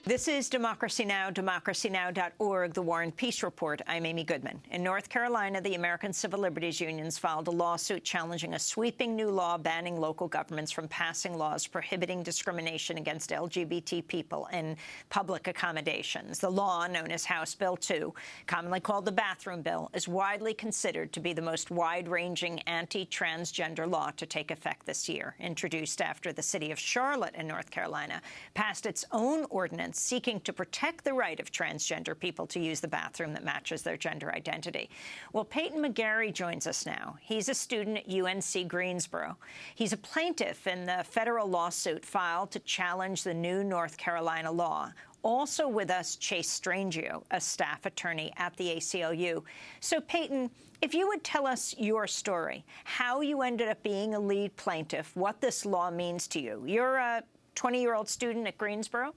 This is Democracy Now!, democracynow.org, The War and Peace Report. I'm Amy Goodman. In North Carolina, the American Civil Liberties Unions filed a lawsuit challenging a sweeping new law banning local governments from passing laws prohibiting discrimination against LGBT people in public accommodations. The law, known as House Bill 2, commonly called the Bathroom Bill, is widely considered to be the most wide-ranging anti-transgender law to take effect this year. Introduced after the city of Charlotte in North Carolina passed its own ordinance seeking to protect the right of transgender people to use the bathroom that matches their gender identity. Well, Payton McCrorys joins us now. He's a student at UNC-Greensboro. He's a plaintiff in the federal lawsuit filed to challenge the new North Carolina law. Also with us, Chase Strangio, a staff attorney at the ACLU. So, Payton, if you would tell us your story, how you ended up being a lead plaintiff, what this law means to you. You're a 20-year-old student at Greensboro?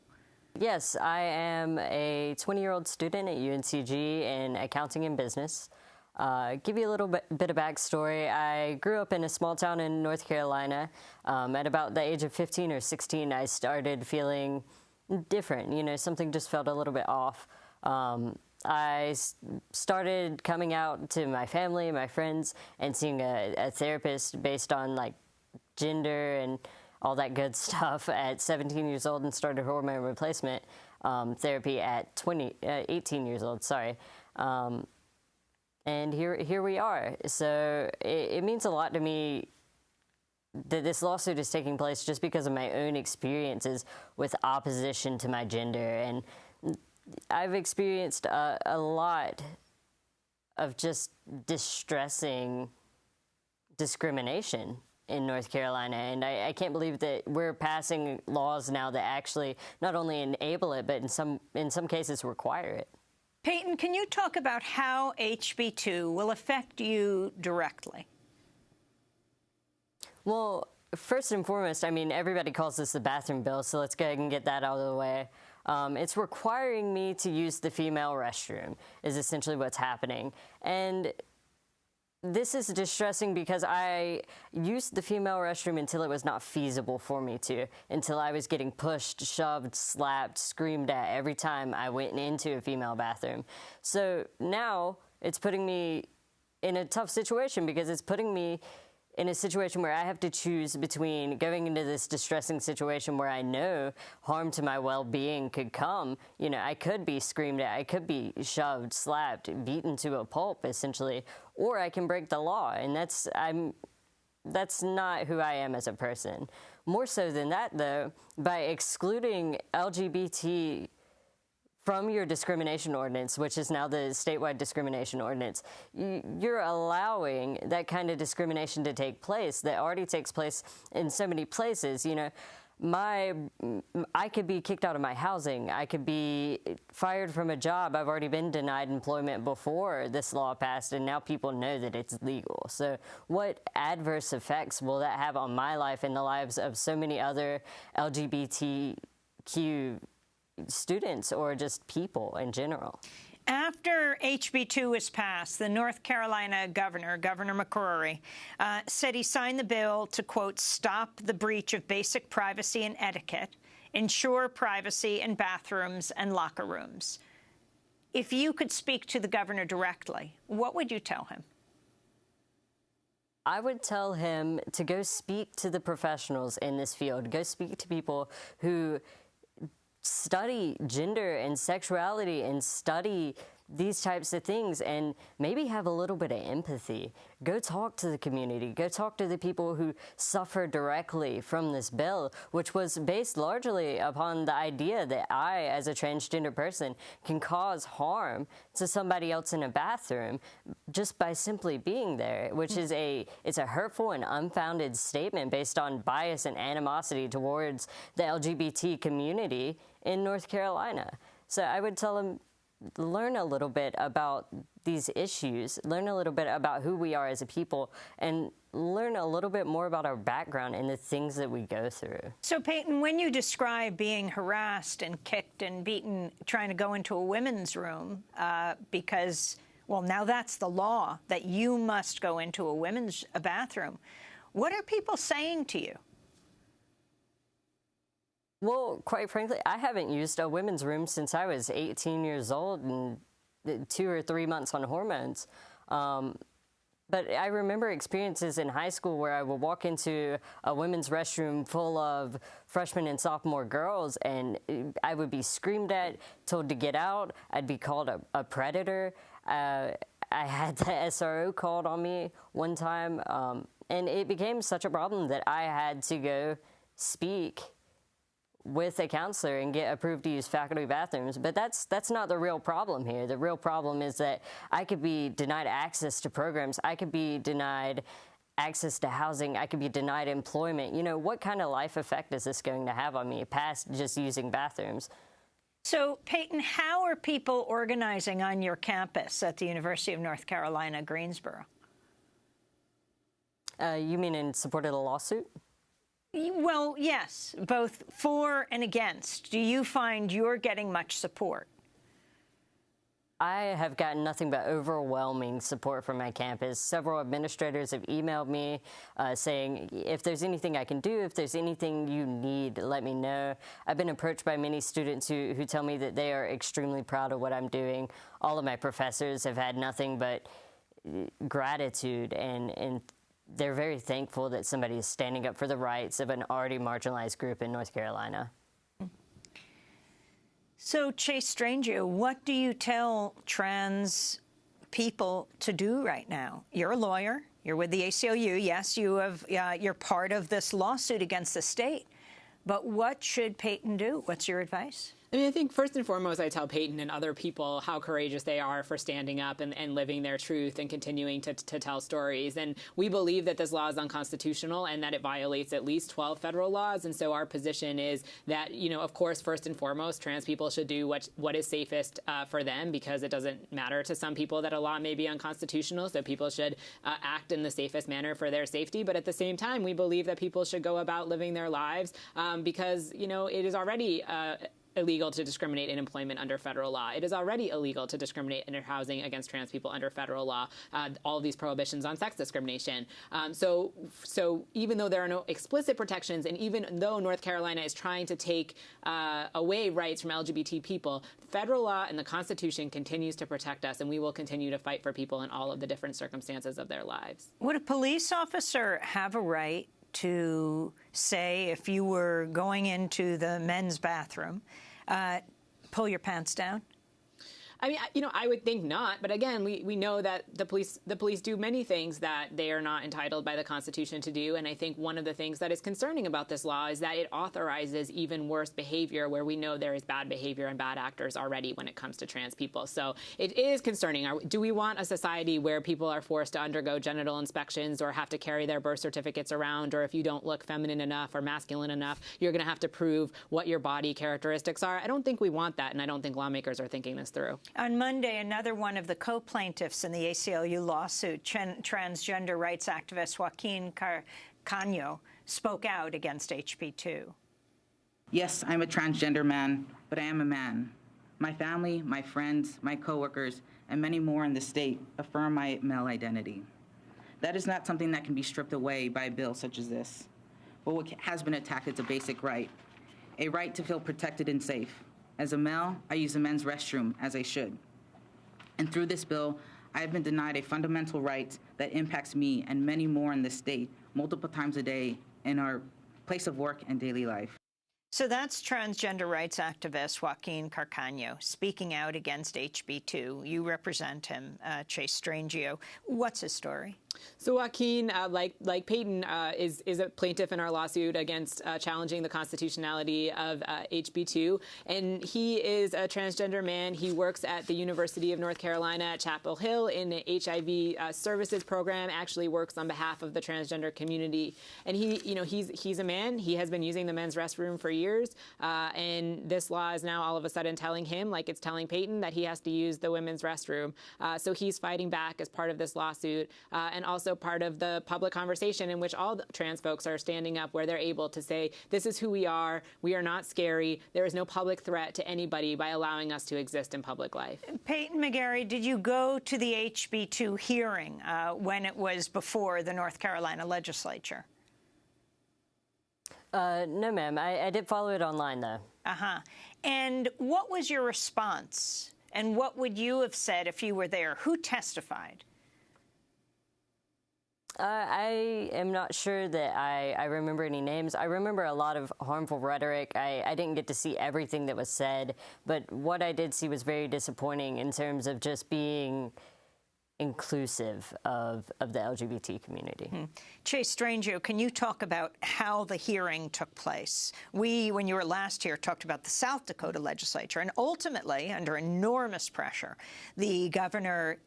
Yes, I am a 20-year-old student at UNCG in accounting and business. Give you a little bit of backstory. I grew up in a small town in North Carolina. At about the age of 15 or 16, I started feeling different. You know, something just felt a little bit off. I started coming out to my family, my friends, and seeing a therapist based on, like, gender and all that good stuff at 17 years old, and started hormone replacement therapy at 18 years old, sorry. And here we are. So it means a lot to me that this lawsuit is taking place just because of my own experiences with opposition to my gender. And I've experienced a lot of just distressing discrimination in North Carolina, and I can't believe that we're passing laws now that actually not only enable it, but in some cases require it. Payton, can you talk about how HB2 will affect you directly? Well, first and foremost, I mean, everybody calls this the bathroom bill, so let's go ahead and get that out of the way. It's requiring me to use the female restroom, is essentially what's happening. And this is distressing because I used the female restroom until it was not feasible for me to, until I was getting pushed, shoved, slapped, screamed at every time I went into a female bathroom. So now it's putting me in a tough situation because it's putting me in a situation where I have to choose between going into this distressing situation where I know harm to my well-being could come. You know, I could be screamed at, I could be shoved, slapped, beaten to a pulp, essentially, or I can break the law, and that's not who I am as a person. More so than that, though, by excluding LGBT from your discrimination ordinance, which is now the statewide discrimination ordinance, you're allowing that kind of discrimination to take place that already takes place in so many places. You know, I could be kicked out of my housing. I could be fired from a job. I've already been denied employment before this law passed, and now people know that it's legal. So what adverse effects will that have on my life and the lives of so many other LGBTQ students or just people in general? After HB2 was passed, the North Carolina governor, Governor McCrorys, said he signed the bill to, quote, stop the breach of basic privacy and etiquette, ensure privacy in bathrooms and locker rooms. If you could speak to the governor directly, what would you tell him? I would tell him to go speak to the professionals in this field, go speak to people who study gender and sexuality and study these types of things, and maybe have a little bit of empathy. Go talk to the community. Go talk to the people who suffer directly from this bill, which was based largely upon the idea that I, as a transgender person, can cause harm to somebody else in a bathroom just by simply being there, which is it's a hurtful and unfounded statement based on bias and animosity towards the LGBT community in North Carolina. So I would tell them, learn a little bit about these issues, learn a little bit about who we are as a people, and learn a little bit more about our background and the things that we go through. So, Payton, when you describe being harassed and kicked and beaten trying to go into a women's room because, well, now that's the law, that you must go into a women's bathroom, what are people saying to you? Well, quite frankly, I haven't used a women's room since I was 18 years old and 2 or 3 months on hormones. But I remember experiences in high school where I would walk into a women's restroom full of freshman and sophomore girls, and I would be screamed at, told to get out. I'd be called a predator. I had the SRO called on me one time, and it became such a problem that I had to go speak with a counselor and get approved to use faculty bathrooms. But that's not the real problem here. The real problem is that I could be denied access to programs. I could be denied access to housing. I could be denied employment. You know, what kind of life effect is this going to have on me past just using bathrooms? So, Payton, how are people organizing on your campus at the University of North Carolina, Greensboro? You mean in support of the lawsuit? Well, yes, both for and against. Do you find you're getting much support? I have gotten nothing but overwhelming support from my campus. Several administrators have emailed me saying, if there's anything I can do, if there's anything you need, let me know. I've been approached by many students who tell me that they are extremely proud of what I'm doing. All of my professors have had nothing but gratitude, and they're very thankful that somebody is standing up for the rights of an already marginalized group in North Carolina. So, Chase Strangio, what do you tell trans people to do right now? You're a lawyer. You're with the ACLU. Yes, you're part of this lawsuit against the state. But what should Payton do? What's your advice? I mean, I think first and foremost, I tell Payton and other people how courageous they are for standing up and living their truth and continuing to tell stories. And we believe that this law is unconstitutional and that it violates at least 12 federal laws. And so our position is that, you know, of course, first and foremost, trans people should do what is safest for them, because it doesn't matter to some people that a law may be unconstitutional. So people should act in the safest manner for their safety. But at the same time, we believe that people should go about living their lives because, you know, it is already illegal to discriminate in employment under federal law. It is already illegal to discriminate in housing against trans people under federal law. All of these prohibitions on sex discrimination. So even though there are no explicit protections, and even though North Carolina is trying to take away rights from LGBT people, federal law and the Constitution continues to protect us, and we will continue to fight for people in all of the different circumstances of their lives. Would a police officer have a right to say, if you were going into the men's bathroom, pull your pants down? I mean, you know, I would think not. But again, we know that the police do many things that they are not entitled by the Constitution to do. And I think one of the things that is concerning about this law is that it authorizes even worse behavior where we know there is bad behavior and bad actors already when it comes to trans people. So it is concerning. Do we want a society where people are forced to undergo genital inspections or have to carry their birth certificates around, or if you don't look feminine enough or masculine enough, you're going to have to prove what your body characteristics are? I don't think we want that, and I don't think lawmakers are thinking this through. On Monday, another one of the co-plaintiffs in the ACLU lawsuit, transgender rights activist Joaquin Carcaño, spoke out against HB2. Yes, I'm a transgender man, but I am a man. My family, my friends, my coworkers, and many more in the state affirm my male identity. That is not something that can be stripped away by a bill such as this. But what has been attacked is a basic right, a right to feel protected and safe. As a male, I use the men's restroom as I should. And through this bill, I have been denied a fundamental right that impacts me and many more in the state multiple times a day in our place of work and daily life. So that's transgender rights activist Joaquin Carcaño speaking out against HB2. You represent him, Chase Strangio. What's his story? So Joaquin, like Payton, is a plaintiff in our lawsuit against challenging the constitutionality of HB2, and he is a transgender man. He works at the University of North Carolina at Chapel Hill in the HIV services program. Actually works on behalf of the transgender community, and he's a man. He has been using the men's restroom for years, and this law is now all of a sudden telling him, like it's telling Payton, that he has to use the women's restroom. So he's fighting back as part of this lawsuit, and also part of the public conversation in which all the trans folks are standing up, where they're able to say, this is who we are not scary, there is no public threat to anybody by allowing us to exist in public life. Payton McCrorys, did you go to the HB2 hearing when it was before the North Carolina legislature? No, ma'am. I did follow it online, though. Uh-huh. And what was your response? And what would you have said if you were there? Who testified? I am not sure that I remember any names. I remember a lot of harmful rhetoric. I didn't get to see everything that was said, but what I did see was very disappointing in terms of just being inclusive of the LGBT community. Chase Strangio, can you talk about how the hearing took place? We, when you were last here, talked about the South Dakota legislature, and ultimately, under enormous pressure, the governor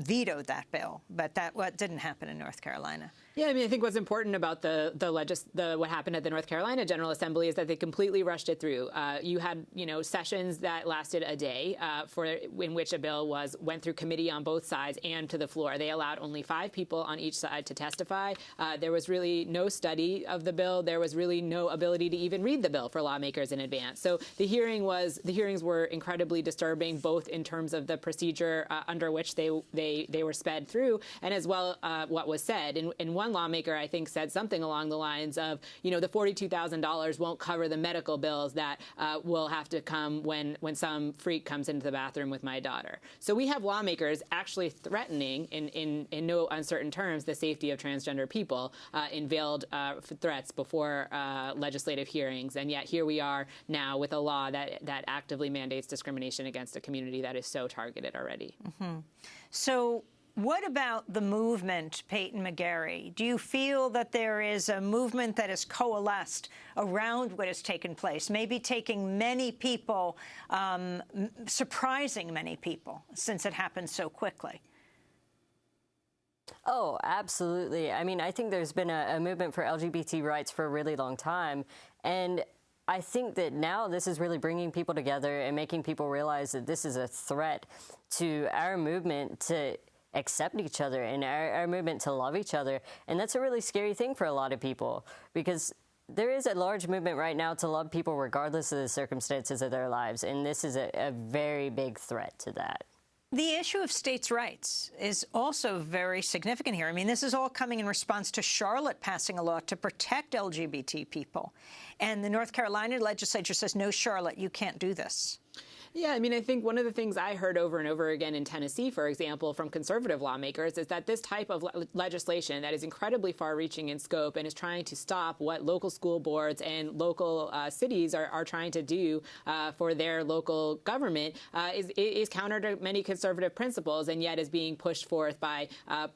vetoed that bill, but what didn't happen in North Carolina. Yeah, I mean, I think what's important about what happened at the North Carolina General Assembly is that they completely rushed it through. You had, sessions that lasted a day in which a bill went through committee on both sides and to the floor. They allowed only 5 people on each side to testify. There was really no study of the bill. There was really no ability to even read the bill for lawmakers in advance. So the hearings were incredibly disturbing, both in terms of the procedure under which they were sped through, and as well what was said. And one lawmaker, I think, said something along the lines of, the $42,000 won't cover the medical bills that will have to come when some freak comes into the bathroom with my daughter. So we have lawmakers actually threatening, in no uncertain terms, the safety of transgender people in veiled threats before legislative hearings. And yet here we are now with a law that actively mandates discrimination against a community that is so targeted already. Mm-hmm. So what about the movement, Payton McCrorys? Do you feel that there is a movement that has coalesced around what has taken place, maybe taking many people, surprising many people, since it happened so quickly? Oh, absolutely. I mean, I think there's been a movement for LGBT rights for a really long time, and I think that now this is really bringing people together and making people realize that this is a threat to our movement to accept each other and our movement to love each other. And that's a really scary thing for a lot of people, because there is a large movement right now to love people regardless of the circumstances of their lives, and this is a very big threat to that. The issue of states' rights is also very significant here. I mean, this is all coming in response to Charlotte passing a law to protect LGBT people. And the North Carolina legislature says, no, Charlotte, you can't do this. Yeah, I mean, I think one of the things I heard over and over again in Tennessee, for example, from conservative lawmakers is that this type of legislation that is incredibly far-reaching in scope and is trying to stop what local school boards and local cities are trying to do for their local government is counter to many conservative principles, and yet is being pushed forth by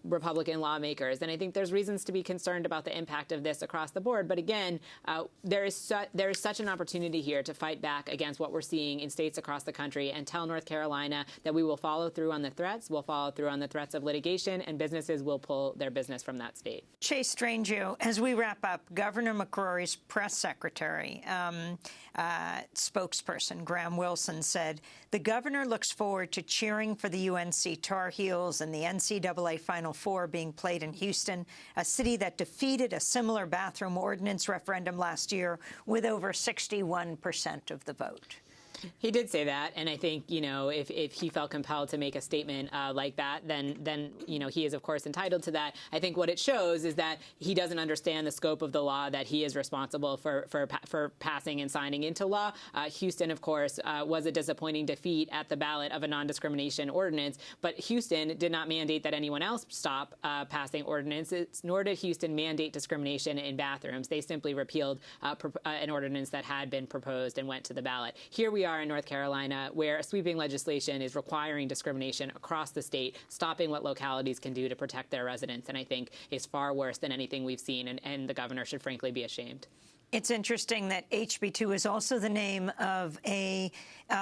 Republican lawmakers. And I think there's reasons to be concerned about the impact of this across the board. But again, there is such an opportunity here to fight back against what we're seeing in states across the country and tell North Carolina that we will follow through on the threats, we'll follow through on the threats of litigation, and businesses will pull their business from that state. Chase Strangio, as we wrap up, Governor McCrorys' press secretary, spokesperson Graham Wilson said, the governor looks forward to cheering for the UNC Tar Heels and the NCAA Final Four being played in Houston, a city that defeated a similar bathroom ordinance referendum last year with over 61% of the vote. He did say that, and I think, if he felt compelled to make a statement like that, then he is, of course, entitled to that. I think what it shows is that he doesn't understand the scope of the law that he is responsible for passing and signing into law. Houston, of course, was a disappointing defeat at the ballot of a non-discrimination ordinance, but Houston did not mandate that anyone else stop passing ordinances, nor did Houston mandate discrimination in bathrooms. They simply repealed an ordinance that had been proposed and went to the ballot. Here we are in North Carolina, where a sweeping legislation is requiring discrimination across the state, stopping what localities can do to protect their residents, and I think is far worse than anything we've seen, and the governor should frankly be ashamed. It's interesting that HB2 is also the name of a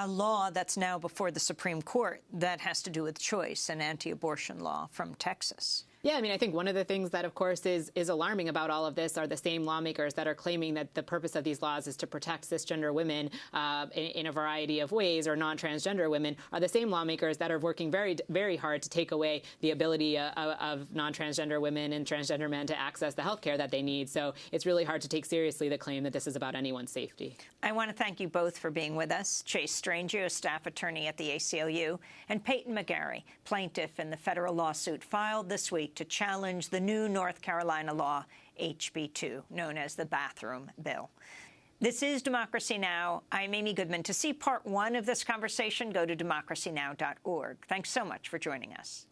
law that's now before the Supreme Court that has to do with choice, an anti-abortion law from Texas. Yeah, I mean, I think one of the things that, of course, is alarming about all of this are the same lawmakers that are claiming that the purpose of these laws is to protect cisgender women in a variety of ways, or non-transgender women, are the same lawmakers that are working very, very hard to take away the ability of non-transgender women and transgender men to access the health care that they need. So it's really hard to take seriously the claim that this is about anyone's safety. I want to thank you both for being with us. Chase Strangio, staff attorney at the ACLU, and Payton McCrorys, plaintiff in the federal lawsuit filed this week to challenge the new North Carolina law HB2, known as the bathroom bill. This is Democracy Now! I'm Amy Goodman. To see part 1 of this conversation, go to democracynow.org. Thanks so much for joining us.